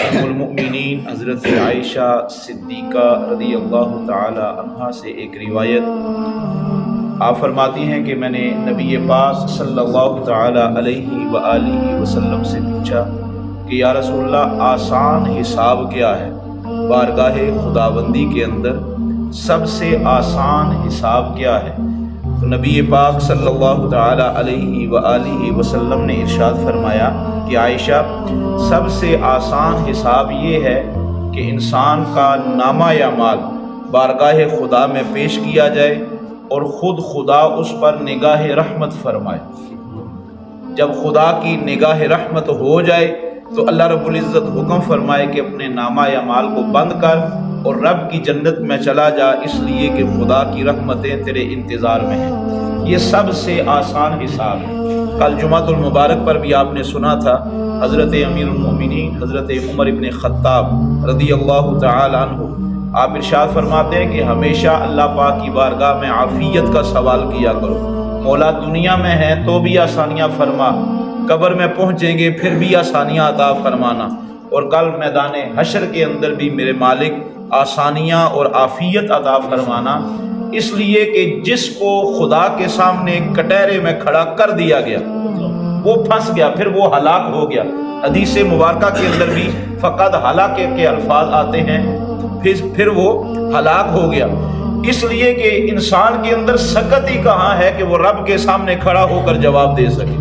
ام المؤمنین حضرت عائشہ صدیقہ رضی اللہ تعالی عنہا سے ایک روایت آپ فرماتی ہیں کہ میں نے نبی پاک صلی اللہ تعالی علیہ وآلہ وسلم سے پوچھا کہ یا رسول اللہ آسان حساب کیا ہے؟ بارگاہ خداوندی کے اندر سب سے آسان حساب کیا ہے؟ تو نبی پاک صلی اللہ تعالی علیہ وآلہ وسلم نے ارشاد فرمایا کہ عائشہ، سب سے آسان حساب یہ ہے کہ انسان کا نامہ یا مال بارگاہ خدا میں پیش کیا جائے اور خود خدا اس پر نگاہ رحمت فرمائے۔ جب خدا کی نگاہ رحمت ہو جائے تو اللہ رب العزت حکم فرمائے کہ اپنے نامہ یا مال کو بند کر اور رب کی جنت میں چلا جا، اس لیے کہ خدا کی رحمتیں تیرے انتظار میں ہیں۔ یہ سب سے آسان حساب ہے۔ کل جمعۃ المبارک پر بھی آپ نے سنا تھا حضرت امیر المومنین حضرت عمر ابن خطاب رضی اللہ تعالی عنہ آپ ارشاد فرماتے ہیں کہ ہمیشہ اللہ پاک کی بارگاہ میں عافیت کا سوال کیا کرو، مولا دنیا میں ہے تو بھی آسانیاں فرما، قبر میں پہنچیں گے پھر بھی آسانیاں عطا فرمانا، اور کل میدان حشر کے اندر بھی میرے مالک آسانیاں اور عافیت عطا فرمانا، اس لیے کہ جس کو خدا کے سامنے کٹہرے میں کھڑا کر دیا گیا وہ پھنس گیا، پھر وہ ہلاک ہو گیا۔ حدیث مبارکہ کے اندر بھی فقط ہلاک کے الفاظ آتے ہیں، پھر وہ ہلاک ہو گیا، اس لیے کہ انسان کے اندر سکت ہی کہاں ہے کہ وہ رب کے سامنے کھڑا ہو کر جواب دے سکے۔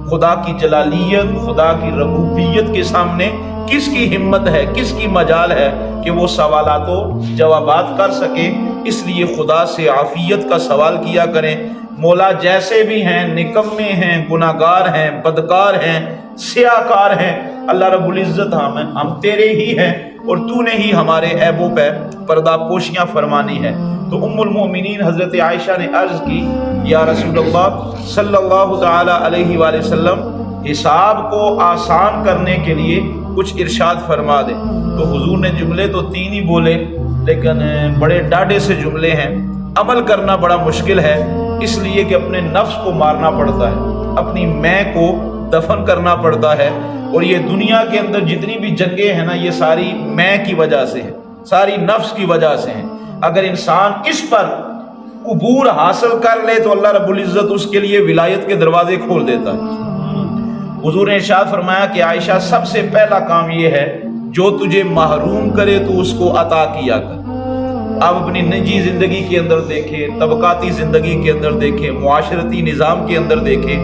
خدا کی جلالیت، خدا کی ربوبیت کے سامنے کس کی ہمت ہے، کس کی مجال ہے کہ وہ سوالات و جوابات کر سکے؟ اس لیے خدا سے عافیت کا سوال کیا کریں۔ مولا جیسے بھی ہیں، نکمے ہیں، گناہگار ہیں، بدکار ہیں، سیاہکار ہیں، اللہ رب العزت ہم تیرے ہی ہیں اور تو نے ہی ہمارے عیبوں پہ پردہ پوشیاں فرمانی ہے۔ تو ام المؤمنین حضرت عائشہ نے عرض کی، یا رسول اللہ صلی اللہ تعالی علیہ وآلہ وسلم، حساب کو آسان کرنے کے لیے کچھ ارشاد فرما دے۔ تو حضور نے جملے تو تین ہی بولے، لیکن بڑے ڈاڈے سے جملے ہیں، عمل کرنا بڑا مشکل ہے، اس لیے کہ اپنے نفس کو مارنا پڑتا ہے، اپنی میں کو دفن کرنا پڑتا ہے، اور یہ دنیا کے اندر جتنی بھی جنگیں ہیں نا، یہ ساری میں کی وجہ سے ہیں، ساری نفس کی وجہ سے ہیں۔ اگر انسان اس پر عبور حاصل کر لے تو اللہ رب العزت اس کے لیے ولایت کے دروازے کھول دیتا ہے۔ حضور نے ارشاد فرمایا کہ عائشہ، سب سے پہلا کام یہ ہے جو تجھے محروم کرے تو اس کو عطا کیا کر۔ آپ اپنی نجی زندگی کے اندر دیکھیں، طبقاتی زندگی کے اندر دیکھیں، معاشرتی نظام کے اندر دیکھیں،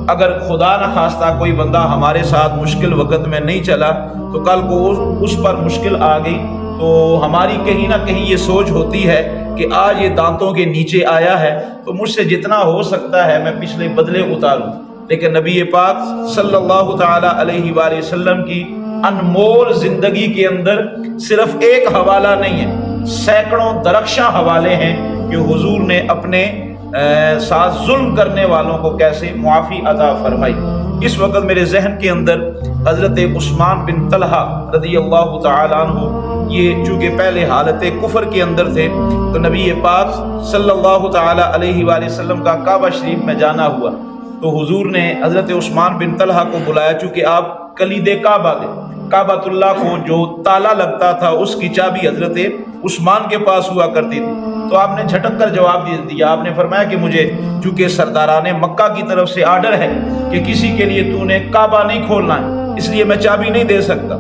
اگر خدا نہ خواستہ کوئی بندہ ہمارے ساتھ مشکل وقت میں نہیں چلا تو کل کو اس پر مشکل آ گئی تو ہماری کہیں نہ کہیں یہ سوچ ہوتی ہے کہ آج یہ دانتوں کے نیچے آیا ہے تو مجھ سے جتنا ہو سکتا ہے میں پچھلے بدلے اتاروں۔ لیکن نبی پاک صلی اللہ تعالی علیہ وآلہ وسلم کی انمول زندگی کے اندر صرف ایک حوالہ نہیں ہے، سینکڑوں درخشاں حوالے ہیں کہ حضور نے اپنے ساتھ ظلم کرنے والوں کو کیسے معافی عطا فرمائی۔ اس وقت میرے ذہن کے اندر حضرت عثمان بن طلحہ رضی اللہ تعالی عنہ، یہ چونکہ پہلے حالت کفر کے اندر تھے تو نبی پاک صلی اللہ تعالی علیہ وآلہ وسلم کا کعبہ شریف میں جانا ہوا تو حضور نے حضرت عثمان بن طلحہ کو بلایا، چونکہ آپ کلید کعبہ تھے، کعبۃ اللہ کو جو تالا لگتا تھا اس کی چابی حضرت عثمان کے پاس ہوا کرتی تھی۔ تو آپ نے جھٹک کر جواب دیا، آپ نے فرمایا کہ مجھے چونکہ سرداران مکہ کی طرف سے آرڈر ہے کہ کسی کے لیے تو نے کعبہ نہیں کھولنا ہے، اس لیے میں چابی نہیں دے سکتا۔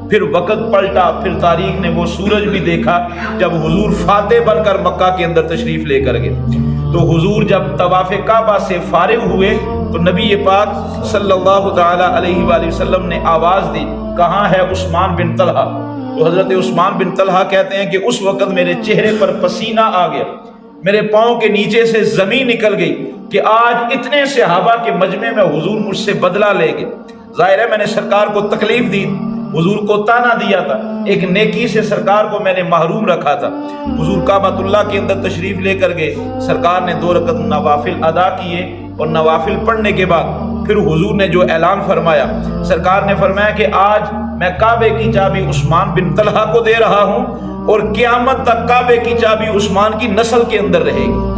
پھر وقت پلٹا، پھر تاریخ نے وہ سورج بھی دیکھا جب حضور فاتح بن کر مکہ کے اندر تشریف لے کر گئے۔ تو حضور جب طواف کعبہ سے فارغ ہوئے تو نبی پاک صلی اللہ تعالی علیہ وآلہ وسلم نے آواز دی، کہاں ہے عثمان بن طلحہ؟ تو حضرت عثمان بن طلحہ کہتے ہیں کہ اس وقت میرے چہرے پر پسینہ آ گیا، میرے پاؤں کے نیچے سے زمین نکل گئی کہ آج اتنے صحابہ کے مجمع میں حضور مجھ سے بدلہ لے گئے۔ ظاہر ہے میں نے سرکار کو تکلیف دی، حضور کو تانا دیا تھا، ایک نیکی سے سرکار کو میں نے محروم رکھا تھا۔ حضور کعبۃ اللہ کے اندر تشریف لے کر گئے، سرکار نے 2 رکعت نوافل ادا کیے اور نوافل پڑھنے کے بعد پھر حضور نے جو اعلان فرمایا، سرکار نے فرمایا کہ آج میں کعبے کی چابی عثمان بن طلحہ کو دے رہا ہوں اور قیامت تک کعبے کی چابی عثمان کی نسل کے اندر رہے گی۔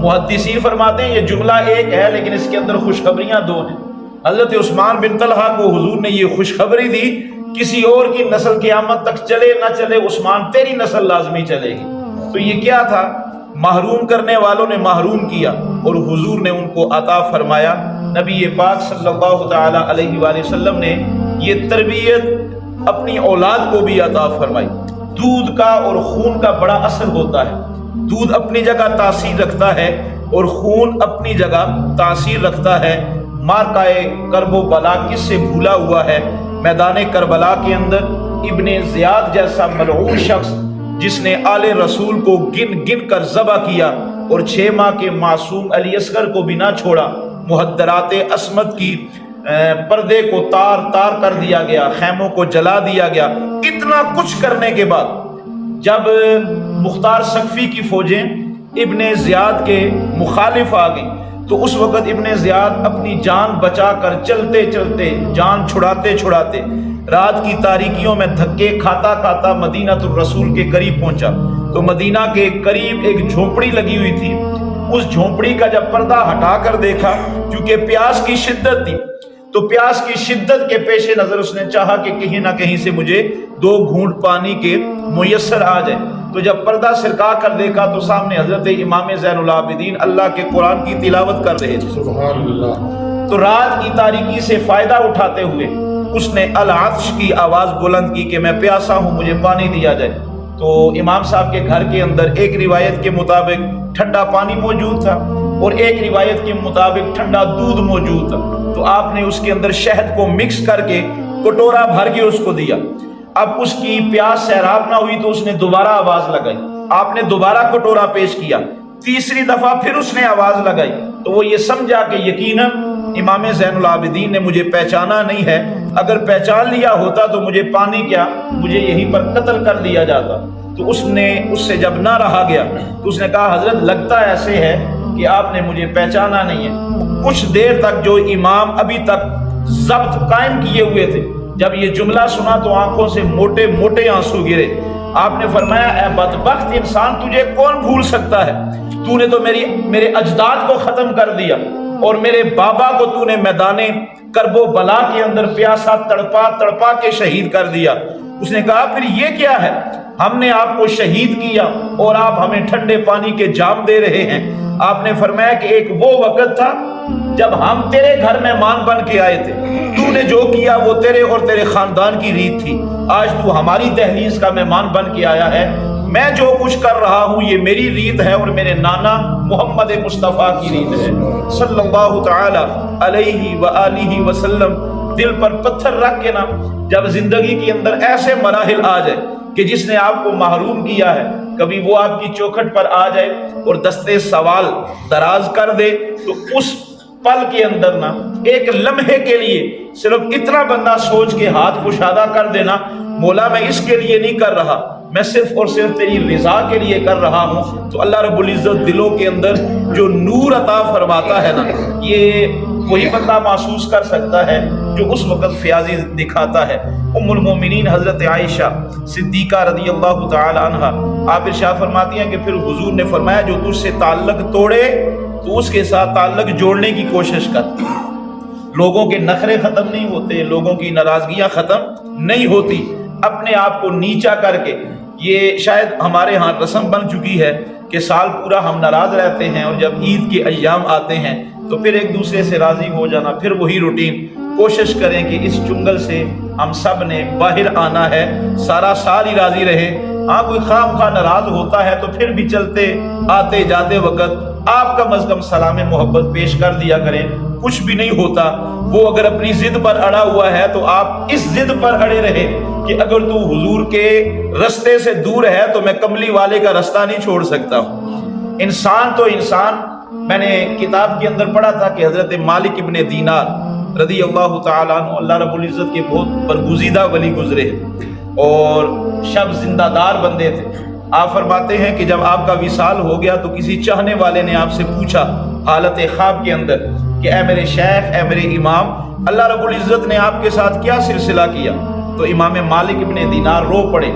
محدثین فرماتے ہیں یہ جملہ ایک ہے لیکن اس کے اندر خوشخبریاں 2 ہیں۔ حضرت عثمان بن طلحہ کو حضور نے یہ خوشخبری دی کسی اور کی نسل قیامت تک چلے نہ چلے عثمان تیری نسل لازمی چلے گی۔ تو یہ کیا تھا؟ محروم کرنے والوں نے محروم کیا اور حضور نے ان کو عطا فرمایا۔ نبی پاک صلی اللہ تعالی علیہ وآلہ وسلم نے یہ تربیت اپنی اولاد کو بھی عطا فرمائی۔ دودھ کا اور خون کا بڑا اثر ہوتا ہے۔ دودھ اپنی جگہ تاثیر رکھتا ہے اور خون اپنی جگہ تاثیر رکھتا ہے۔ مارکائے کرب و بلا کس سے بھولا ہوا ہے؟ میدان کربلا کے اندر ابن زیاد جیسا ملعون شخص جس نے آل رسول کو گن گن کر ذبح کیا اور 6 ماہ کے معصوم علی اصغر کو بھی نہ چھوڑا، محدرات عصمت کی پردے کو تار تار کر دیا گیا، خیموں کو جلا دیا گیا۔ اتنا کچھ کرنے کے بعد جب مختار سقفی کی فوجیں ابن زیاد کے مخالف آ گئی تو اس وقت ابن زیاد اپنی جان بچا کر چلتے چلتے، جان چھڑاتے چھڑاتے رات کی تاریکیوں میں دھکے کھاتا کھاتا مدینہ الرسول کے قریب پہنچا تو مدینہ کے قریب ایک جھونپڑی لگی ہوئی تھی۔ اس جھونپڑی کا جب پردہ ہٹا کر دیکھا، کیونکہ پیاس کی شدت تھی، تو پیاس کی شدت کے پیش نظر اس نے چاہا کہ کہیں نہ کہیں سے مجھے 2 گھونٹ پانی کے میسر آ جائے۔ تو جب پردہ سرکا کر دیکھا تو سامنے حضرت امام زین العابدین اللہ کے قرآن کی تلاوت کر رہے تھے۔ سبحان اللہ۔ تو رات کی تاریکی سے فائدہ اٹھاتے ہوئے اس نے العطش کی آواز بلند کی کہ میں پیاسا ہوں، مجھے پانی دیا جائے۔ تو امام صاحب کے گھر کے اندر ایک روایت کے مطابق ٹھنڈا پانی موجود تھا اور ایک روایت کے مطابق ٹھنڈا دودھ موجود تھا۔ تو آپ نے اس کے اندر شہد کو مکس کر کے کٹورا بھر کے اس کو دیا۔ اب اس کی پیاس سیراب نہ ہوئی تو اس نے دوبارہ آواز لگائی، آپ نے دوبارہ کٹورا پیش کیا، تیسری دفعہ پھر اس نے آواز لگائی تو وہ یہ سمجھا کہ یقیناً امام زین العابدین نے مجھے پہچانا نہیں ہے، اگر پہچان لیا ہوتا تو مجھے پانی کیا، مجھے یہیں پر قتل کر دیا جاتا۔ تو اس نے اس سے جب نہ رہا گیا تو اس نے کہا حضرت لگتا ایسے ہے کہ آپ نے مجھے پہچانا نہیں ہے۔ کچھ دیر تک جو امام ابھی تک ضبط قائم کیے ہوئے تھے، جب یہ جملہ سنا تو آنکھوں سے موٹے موٹے آنسو گرے۔ آپ نے فرمایا اے بدبخت انسان، تجھے کون بھول سکتا ہے؟ تو نے تو میرے اجداد کو ختم کر دیا اور میرے بابا کو تو نے میدان کرب و بلا کے اندر پیاسا تڑپا تڑپا کے شہید کر دیا۔ اس نے کہا پھر یہ کیا ہے؟ ہم نے آپ کو شہید کیا اور آپ ہمیں ٹھنڈے پانی کے جام دے رہے ہیں۔ آپ نے فرمایا کہ ایک وہ وقت تھا جب ہم تیرے گھر مہمان بن کے آئے تھے، تو نے جو کیا وہ تیرے اور تیرے خاندان کی ریت تھی، آج تو ہماری دہلیز کا مہمان بن کے آیا ہے۔ میں جو کچھ کر رہا ہوں یہ میری ریت ہے اور میرے نانا محمد مصطفیٰ کی ریت ہے صلی اللہ تعالی علیہ وآلہ وسلم۔ دل پر پتھر رکھ کے نا جب زندگی کے اندر ایسے مراحل آ جائے کہ جس نے آپ کو محروم کیا ہے، کبھی وہ آپ کی چوکھٹ پر آ جائے اور دستے سوال دراز کر دے تو اس پل کے اندر نا ایک لمحے کے لیے صرف اتنا بندہ سوچ کے ہاتھ کشادہ کر دینا، مولا میں اس کے لیے نہیں کر رہا، میں صرف اور صرف تیری رضا کے لیے کر رہا ہوں، تو اللہ رب العزت دلوں کے اندر جو نور عطا فرماتا ہے نا، یہ وہی بندہ محسوس کر سکتا ہے جو اس وقت فیاضی دکھاتا ہے۔ ام المومنین حضرت عائشہ صدیقہ رضی اللہ تعالی عنہا آپ ارشاد فرماتی ہیں کہ پھر حضور نے فرمایا جو تجھ سے تعلق توڑے تو اس کے ساتھ تعلق جوڑنے کی کوشش کر۔ لوگوں کے نخرے ختم نہیں ہوتے، لوگوں کی ناراضگیاں ختم نہیں ہوتی، اپنے آپ کو نیچا کر کے۔ یہ شاید ہمارے ہاں رسم بن چکی ہے کہ سال پورا ہم ناراض رہتے ہیں اور جب عید کے ایام آتے ہیں تو پھر ایک دوسرے سے راضی ہو جانا، پھر وہی روٹین۔ کوشش کریں کہ اس چنگل سے ہم سب نے باہر آنا ہے، سارا سال ہی راضی رہے۔ ہاں کوئی خواہ خواہ ناراض ہوتا ہے تو پھر بھی چلتے آتے جاتے وقت آپ کا از کم سلام محبت پیش کر دیا کریں، کچھ بھی نہیں ہوتا۔ وہ اگر اپنی ضد پر اڑا ہوا ہے تو آپ اس ضد پر اڑے رہے کہ اگر تو حضور کے رستے سے دور ہے تو میں کملی والے کا رستہ نہیں چھوڑ سکتا ہوں۔ انسان تو انسان، میں نے کتاب کے اندر پڑھا تھا کہ حضرت مالک ابن دینار رضی اللہ تعالیٰ عنہ اللہ رب العزت کے بہت برگزیدہ ولی گزرے اور شب زندہ دار بندے تھے۔ آپ فرماتے ہیں کہ جب آپ کا وصال ہو گیا تو کسی چاہنے والے نے آپ سے پوچھا حالت خواب کے اندر کہ اے میرے شیخ، اے میرے امام، اللہ رب العزت نے آپ کے ساتھ کیا سلسلہ کیا؟ تو امام مالک ابن دینار رو پڑے۔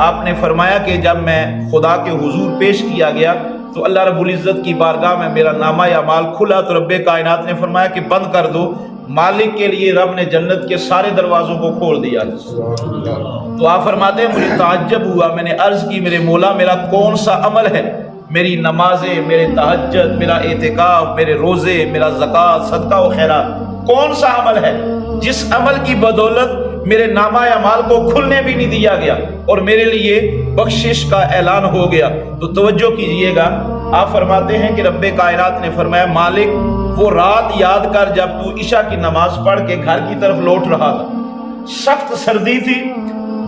آپ نے فرمایا کہ جب میں خدا کے حضور پیش کیا گیا تو اللہ رب العزت کی بارگاہ میں میرا نامہ اعمال کھلا تو رب کائنات نے فرمایا کہ بند کر دو۔ مالک کے لیے رب نے جنت کے سارے دروازوں کو کھول دیا۔ تو آپ فرماتے ہیں مجھے تعجب ہوا، میں نے عرض کی میرے مولا میرا کون سا عمل ہے، میری نمازیں، میرے تہجد، میرا اعتکاف، میرے روزے، میرا زکوٰۃ، صدقہ و خیرات، کون سا عمل ہے جس عمل کی بدولت میرے نامہ اعمال کو کھلنے بھی نہیں دیا گیا اور میرے لیے بخشش کا اعلان ہو گیا؟ تو توجہ کیجئے گا، آپ فرماتے ہیں کہ رب کائنات نے فرمایا مالک وہ رات یاد کر جب تو عشاء کی نماز پڑھ کے گھر کی طرف لوٹ رہا تھا، سخت سردی تھی،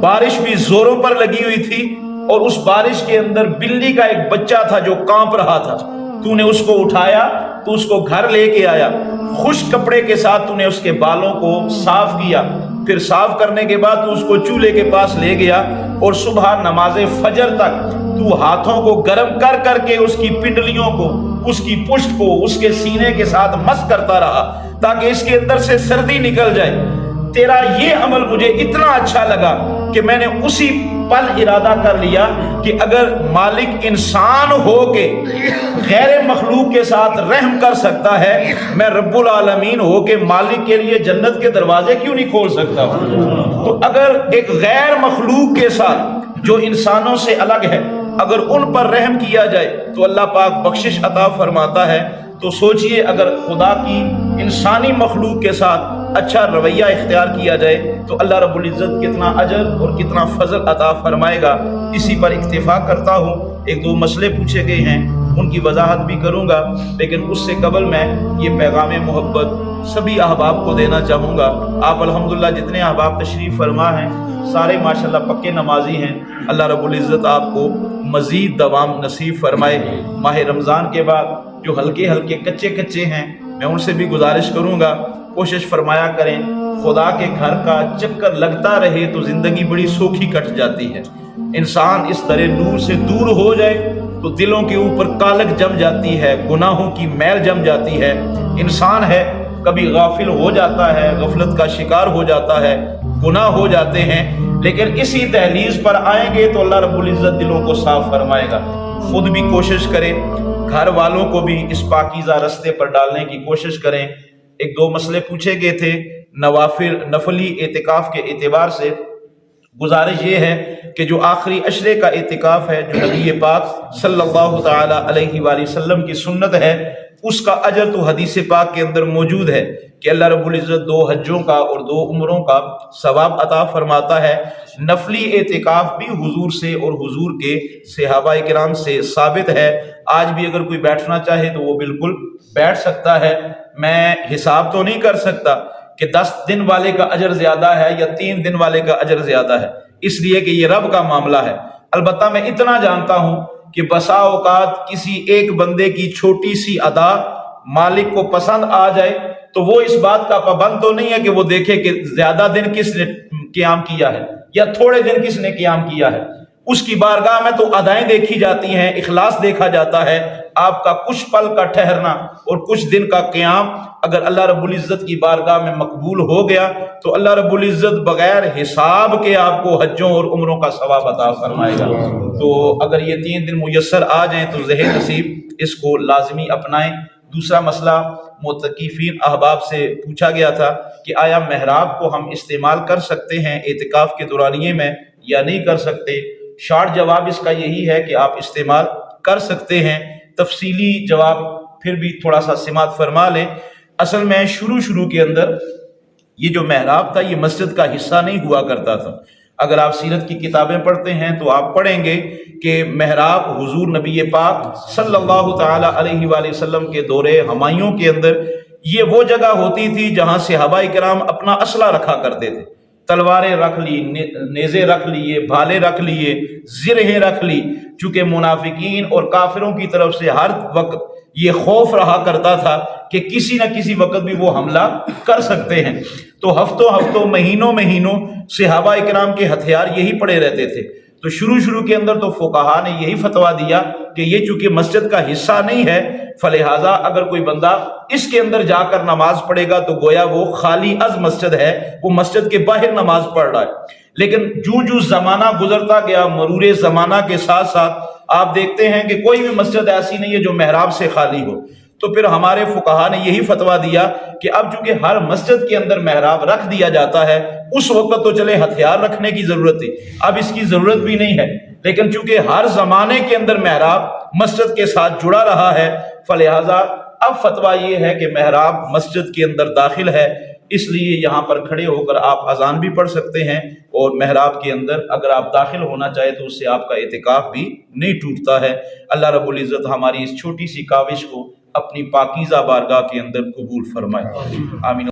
بارش بھی زوروں پر لگی ہوئی تھی اور اس بارش کے اندر بلی کا ایک بچہ تھا جو کانپ رہا تھا، تو نے اس کو اٹھایا، تو اس کو گھر لے کے آیا، خشک کپڑے کے ساتھ تو نے اس کے بالوں کو صاف کیا، پھر صاف کرنے کے بعد تو اس کو چولہے کے پاس لے گیا اور صبح نماز فجر تک تو ہاتھوں کو گرم کر کر کے اس کی پنڈلیوں کو، اس کی پشت کو، اس کے سینے کے ساتھ مس کرتا رہا تاکہ اس کے اندر سے سردی نکل جائے۔ تیرا یہ عمل مجھے اتنا اچھا لگا کہ میں نے اسی پل ارادہ کر لیا کہ اگر مالک انسان ہو کے غیر مخلوق کے ساتھ رحم کر سکتا ہے، میں رب العالمین ہو کے مالک کے لیے جنت کے دروازے کیوں نہیں کھول سکتا ہوں؟ تو اگر ایک غیر مخلوق کے ساتھ جو انسانوں سے الگ ہے اگر ان پر رحم کیا جائے تو اللہ پاک بخشش عطا فرماتا ہے۔ تو سوچئے اگر خدا کی انسانی مخلوق کے ساتھ اچھا رویہ اختیار کیا جائے تو اللہ رب العزت کتنا اجر اور کتنا فضل عطا فرمائے گا۔ اسی پر اکتفا کرتا ہوں، ایک دو مسئلے پوچھے گئے ہیں ان کی وضاحت بھی کروں گا، لیکن اس سے قبل میں یہ پیغام محبت سبھی احباب کو دینا چاہوں گا۔ آپ الحمدللہ جتنے احباب تشریف فرما ہیں سارے ماشاءاللہ پکے نمازی ہیں، اللہ رب العزت آپ کو مزید دوام نصیب فرمائے۔ ماہ رمضان کے بعد جو ہلکے ہلکے کچے کچے ہیں میں ان سے بھی گزارش کروں گا کوشش فرمایا کریں، خدا کے گھر کا چکر لگتا رہے تو زندگی بڑی سوکھی کٹ جاتی ہے۔ انسان اس طرح نور سے دور ہو جائے تو دلوں کے اوپر کالک جم جاتی ہے، گناہوں کی میل جم جاتی ہے، انسان ہے کبھی غافل ہو جاتا ہے، غفلت کا شکار ہو جاتا ہے، گناہ ہو جاتے ہیں، لیکن اسی دہلیز پر آئیں گے تو اللہ رب العزت دلوں کو صاف فرمائے گا۔ خود بھی کوشش کریں، گھر والوں کو بھی اس پاکیزہ رستے پر ڈالنے کی کوشش کریں۔ ایک دو مسئلے پوچھے گئے تھے نفلی اعتکاف کے اعتبار سے، گزارش یہ ہے کہ جو آخری عشرے کا اعتکاف ہے جو نبی پاک صلی اللہ تعالی علیہ وآلہ وسلم کی سنت ہے، اس کا اجر تو حدیث پاک کے اندر موجود ہے کہ اللہ رب العزت 2 حجوں کا اور 2 عمروں کا ثواب عطا فرماتا ہے۔ نفلی اعتکاف بھی حضور سے اور حضور کے صحابہ کرام سے ثابت ہے، آج بھی اگر کوئی بیٹھنا چاہے تو وہ بالکل بیٹھ سکتا ہے۔ میں حساب تو نہیں کر سکتا کہ 10 دن والے کا اجر زیادہ ہے یا 3 دن والے کا اجر زیادہ ہے، اس لیے کہ یہ رب کا معاملہ ہے۔ البتہ میں اتنا جانتا ہوں کہ بسا اوقات کسی ایک بندے کی چھوٹی سی ادا مالک کو پسند آ جائے تو وہ اس بات کا پابند تو نہیں ہے کہ وہ دیکھے کہ زیادہ دن کس نے قیام کیا ہے یا تھوڑے دن کس نے قیام کیا ہے، اس کی بارگاہ میں تو ادائیں دیکھی جاتی ہیں، اخلاص دیکھا جاتا ہے۔ آپ کا کچھ پل کا ٹھہرنا اور کچھ دن کا قیام اگر اللہ رب العزت کی بارگاہ میں مقبول ہو گیا تو اللہ رب العزت بغیر حساب کے آپ کو حجوں اور عمروں کا ثواب عطا فرمائے گا۔ تو اگر یہ 3 دن میسر آ جائیں تو زہر نصیب اس کو لازمی اپنائیں۔ دوسرا مسئلہ معتکفین احباب سے پوچھا گیا تھا کہ آیا محراب کو ہم استعمال کر سکتے ہیں اعتکاف کے دورانیے میں یا نہیں کر سکتے؟ شارٹ جواب اس کا یہی ہے کہ آپ استعمال کر سکتے ہیں، تفصیلی جواب پھر بھی تھوڑا سا سماعت فرما لیں۔ اصل میں شروع کے اندر یہ جو محراب تھا یہ مسجد کا حصہ نہیں ہوا کرتا تھا۔ اگر آپ سیرت کی کتابیں پڑھتے ہیں تو آپ پڑھیں گے کہ محراب حضور نبی پاک صلی اللہ تعالی علیہ وآلہ وسلم کے دور ہمایوں کے اندر یہ وہ جگہ ہوتی تھی جہاں صحابہ کرام اپنا اسلحہ رکھا کرتے تھے، تلواریں رکھ لی، نیزے رکھ لیے، بھالے رکھ لیے، زرہیں رکھ لی، چونکہ منافقین اور کافروں کی طرف سے ہر وقت یہ خوف رہا کرتا تھا کہ کسی نہ کسی وقت بھی وہ حملہ کر سکتے ہیں، تو ہفتوں مہینوں صحابہ اکرام کے ہتھیار یہی پڑے رہتے تھے۔ تو شروع کے اندر تو فقہا نے یہی فتویٰ دیا کہ یہ چونکہ مسجد کا حصہ نہیں ہے فلہذا اگر کوئی بندہ اس کے اندر جا کر نماز پڑھے گا تو گویا وہ خالی از مسجد ہے، وہ مسجد کے باہر نماز پڑھ رہا ہے۔ لیکن جو زمانہ گزرتا گیا، مرور زمانہ کے ساتھ ساتھ آپ دیکھتے ہیں کہ کوئی بھی مسجد ایسی نہیں ہے جو محراب سے خالی ہو. تو پھر ہمارے فقہا نے یہی فتویٰ دیا کہ اب چونکہ ہر مسجد کے اندر محراب رکھ دیا جاتا ہے، اس وقت تو چلے ہتھیار رکھنے کی ضرورت تھی، اب اس کی ضرورت بھی نہیں ہے، لیکن چونکہ ہر زمانے کے اندر محراب مسجد کے ساتھ جڑا رہا ہے، فلہذا اب فتویٰ یہ ہے کہ محراب مسجد کے اندر داخل ہے، اس لیے یہاں پر کھڑے ہو کر آپ اذان بھی پڑھ سکتے ہیں، اور محراب کے اندر اگر آپ داخل ہونا چاہیں تو اس سے آپ کا اعتکاف بھی نہیں ٹوٹتا ہے. اللہ رب العزت ہماری اس چھوٹی سی کاوش کو اپنی پاکیزہ بارگاہ کے اندر قبول فرمائے. آمین.